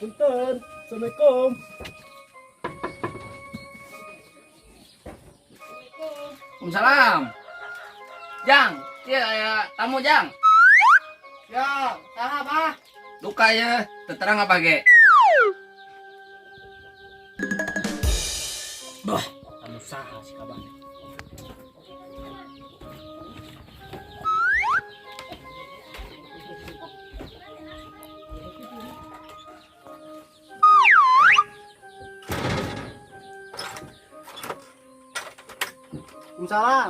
Punten, Assalamualaikum. Waalaikumsalam. Jang, ya tamu Jang. Ya, saha bah? Luka ya, terang apa ge? Bah, kamu saha sih kabar? Waalaikumsalam.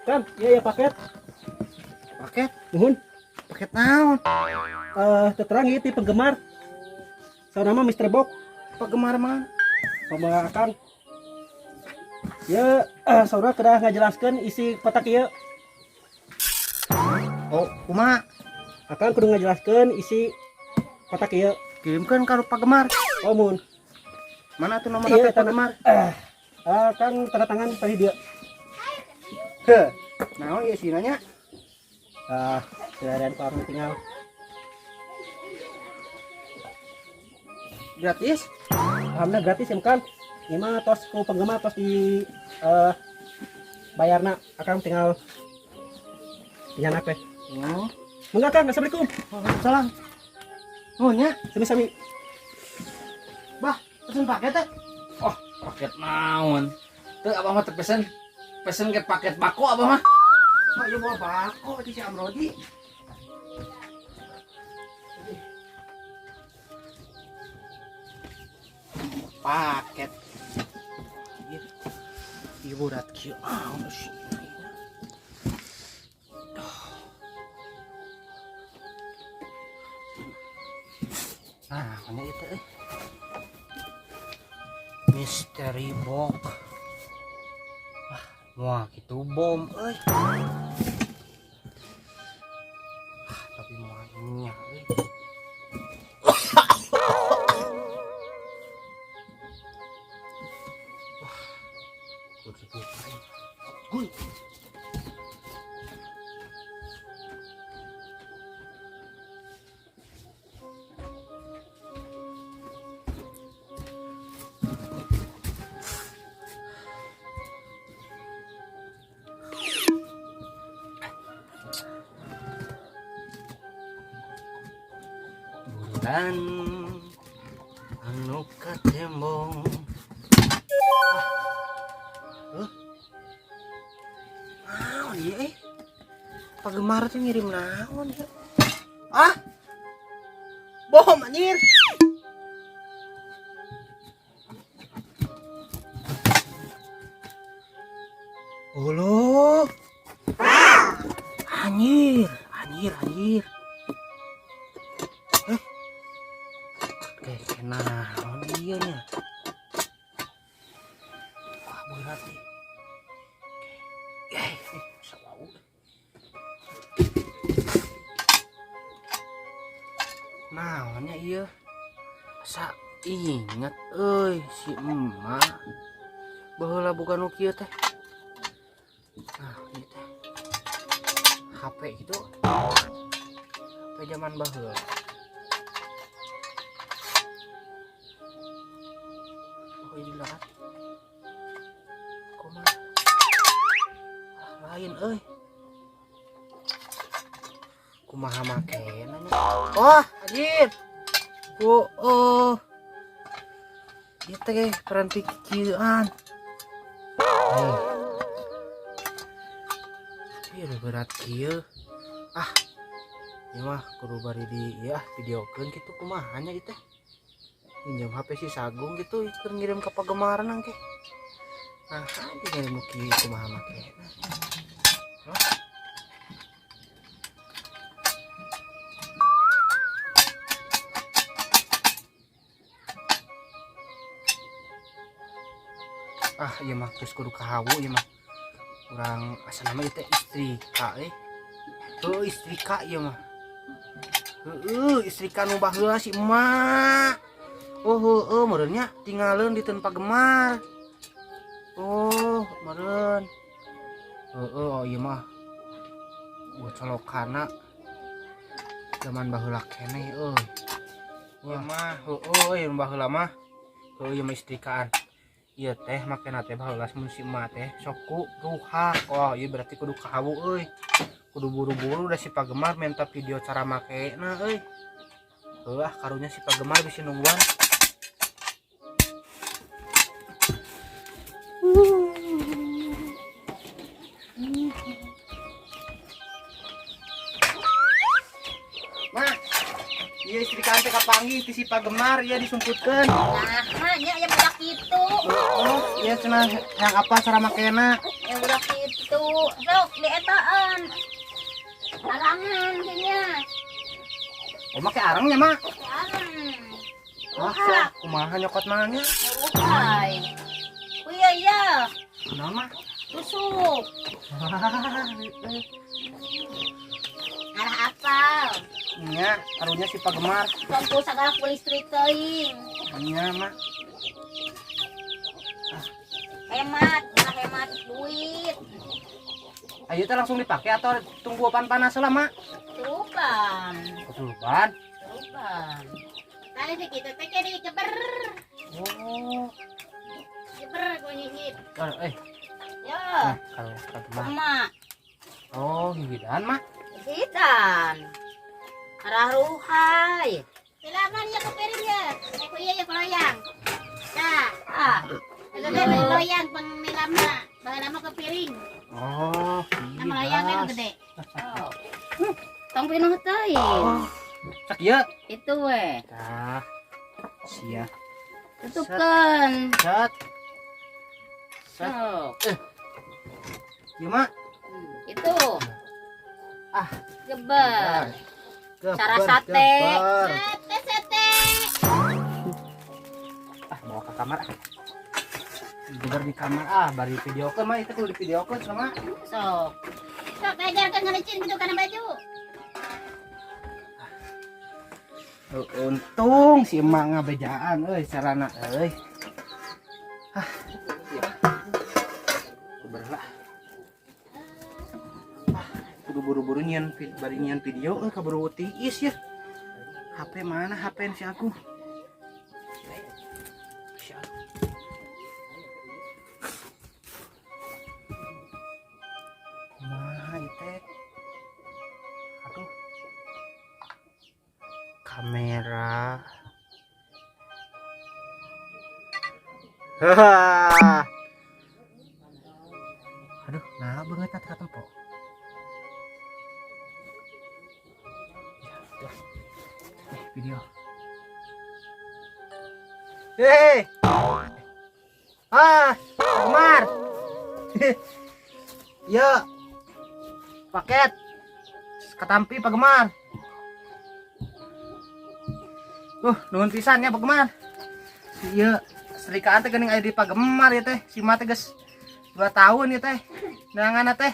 Kan, iya ya paket. Paket? Nuhun. Paket naon? Terang itu penggemar. Saya nama Mr. Bok. Penggemar mah? Sama Akang. Ya, saudara kedah ngajelaskan isi kotak ieu. Oh, kumaha? Akang kudu ngajelaskan isi kotak ieu. Kirimkan ka penggemar. Oh, mun. Mana tuh nomor Iya, HP penggemar? Kang tanda tangan tadi dia. Heh. Naon ieu sinanya? Silahkan Pak tinggal. Gratis? Alhamdulillah gratis ya kan. Ini mah tos ku penggemar tos di bayarna Akang tinggal apa? Oh. Mangga Kang, assalamualaikum. Waalaikumsalam. Oh nya, Sami-sami. bah, pesen paket teh. Oh, paket naon? Tuh apa mah pesen? Pesen ke paket bako apa mah? Oh, ieu bawa bako di si Amrodi. Paket. Ieu berat kieu. Sih. Nah, mana itu Misteri box. Wah, gitu bom tapi mahnya bulan anu katembong. Naon ieu penggemar teh ngirim naon ya? Bom anjir. Uluh. Anjir. Naon ieu nya? Wah, berat nih. Sabau. Naonnya ieu? Asa inget euy si emak. Baheula bukan nu kieu teh. Nah, ieu teh. HP gitu. HP zaman baheula. Oh, ini lah. Kumaha? Lain euy. Kumaha makena nya? Wah, anjir. Ieu teh peran pikiran. Ieu berat kieu. Ieu mah kudu bari di videokeun kitu kumaha nya ieu teh. Pinjam HP si Sagung gitu keur ngirim ke penggemarna ke. Ah, di dari muki kumaha make. Ah, iya mah geus kudu kahawu ieu mah. Urang asa nama ieu teh istrika Oh, istrika ieu mah. Heueuh, istrika nu baheula si emak. Oh, heueuh meureun nya tinggalin di tempat gemar. Oh, meureun. Heueuh, oh ieu mah. Colokana zaman baheula keneh euy. Ieu mah heueuh ieu baheula mah. Heueuh ieu mah istrikaan. Iya teh makena teh baheula mun si emak teh sok ku ruhak. Oh, ieu berarti kudu kahawu euy. Kudu buru-buru udah si pagemar minta video cara make na euy. Heuh karunya si pagemar bisa nungguan. Mak, iya istri kante kapanggih ti si pagemar ieu disumputkeun. Nah, hanya yang budak itu. Oh, iya cenah yang apa cara makena? Yang budak itu. Sok di etaan. Arangan kayaknya. Oh, make arengnya, Mak. Arang. Wah, Ruhak. kumaha nyokot mahnya? Ruhai. Oh iya iya. Kenapa, Mak? Tusuk. Arah apal. Nya, karunya si pagemar. Sampo sagala ku listrik teuing. Nya, Mak. Hemat, ulah hemat duit. Ayo teh langsung dipakai atau tunggu panas lah, Mak? Terupan. Keturupan. Terupan. Tadi sih kita teh jadi jeber. Oh. Jeber ku nyihit. Nah, Ya, kalau pagemar. emak. Oh, gigitan, Mak. Gigitan. Arah ruhai. Silakan ya kepiring ya. Aku iya ya loyang. Nah, Ada loyang pengilama. Bahan kepiring. Oh, Nama loyang kan gede. Oh. Tong pinuh teuing. Oh. Cak ieu. Itu we. Tah. Sia. Tutupkeun. Set. Set. Sok. Ieu, Mak. Itu. Ah. Geber. Geber, Cara sate. geber. Sate. Ah, bawa ke kamar. Geber di kamar bari videokeun mah itu kudu di videokeun sama. Sok. Sok ajarkan ngelicin gitu kana baju. Untung si emak ngabejaan euy sarana euy. Geber lah. Kudu buru-buru nyian bari nyian video kaburu tiis ya. HP mana HP si aku? Kumaha teh? Aduh. Kamera. Haha. Aduh, nah banget ka tempo. Video. Hei. Umar. Yo. Paket. Katampi Pak Gemar. Nuhun pisan ya Pak Gemar. Iya, serikaan teh geuning aya di Pak Gemar ya teh. Si mah teh geus 2 tahun ya teh. Neanganna teh.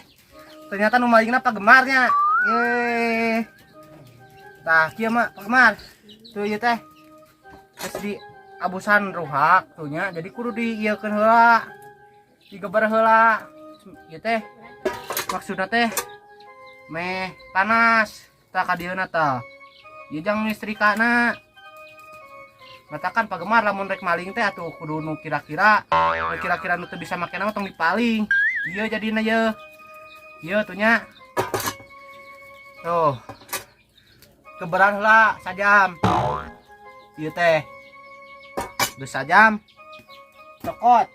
Ternyata nu malingna Pak Gemarnya. Ye. Tah kieu mah Pak Gemar. Tuh ieu teh. Geus di abusan ruhak tuh nya. Jadi kudu diieukeun heula. Digeber heula. Ieu teh. Maksudna teh meh panas. Tah ka dieuna tah. Ieu jang listrikana. Matakan Pak Gemar lamun rek maling teh atuh kudu nu kira-kira. Nu kira-kira nu teu bisa makena tong dipaling. Ieu jadina ieu. Ieu tuh nya. Tuh. Keberan lah sajam. Ieu teh. Geus sajam. Cokot.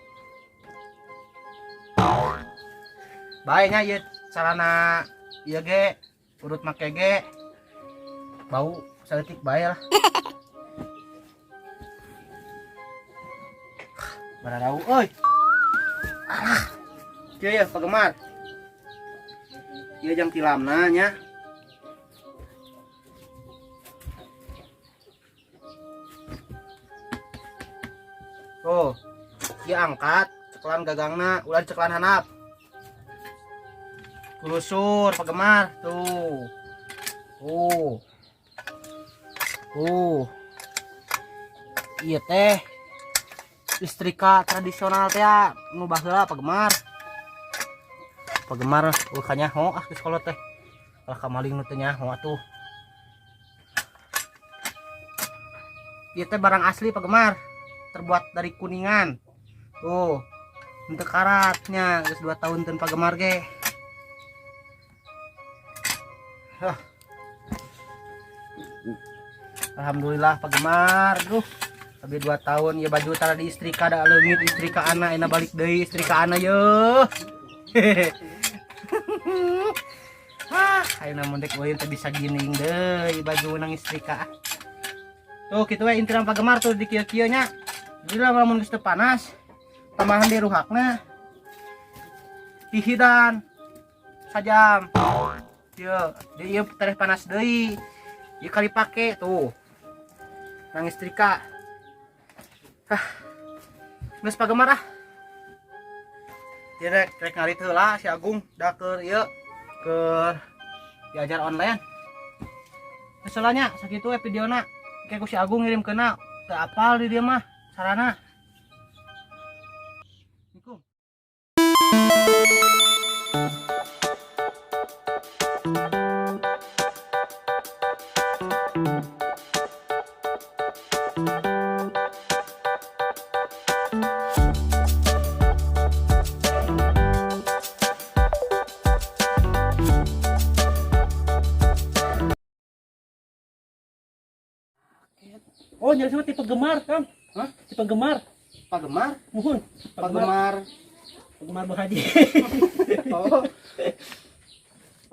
Bae nya ieu sarana ieu ge urut make ge. Bau saeutik bae lah. Baradau euy. Kieu ya penggemar. Ieu jang tilamna nya. Tuh. Ieu angkat, ceklan gagangna, ulah ceklan handap. Kulusur penggemar, tuh. Iya teh istrika tradisional teh nu baheula penggemar ukanya ho geus kolot teh lah kamaling nu teh nyaho atuh. Ieu teh barang asli penggemar terbuat dari kuningan tuh untuk karatnya geus 2 tahun teu penggemar ge. Alhamdulillah penggemar lebih 2 tahun ya baju tara di istrika da leungit istrika anak enak balik deui istrika anak yeuh. Ayeuna mun dek euy teh bisa gining deui baju nang istrika. Tuh kitu we intiran penggemar tuh di kieu-kieu nya. Jadi lamun geus teu panas tambahan di ruhakna dihidan sajam. Ieu dia tereh panas deui. Ieu kali pake tuh. Nang istrika. Geus penggemar Dia rek ngarit heula si Agung da keur ieu keur diajar online. Masalahnya sakitu we videona kayak ku si Agung ngirimkeuna teu apal di dieu mah sarana. Assalamualaikum. Oh, nyari sama tipe gemar, Kang. Hah? Tipe gemar. Penggemar? Muhun. Penggemar. Penggemar Bu Haji. Oh.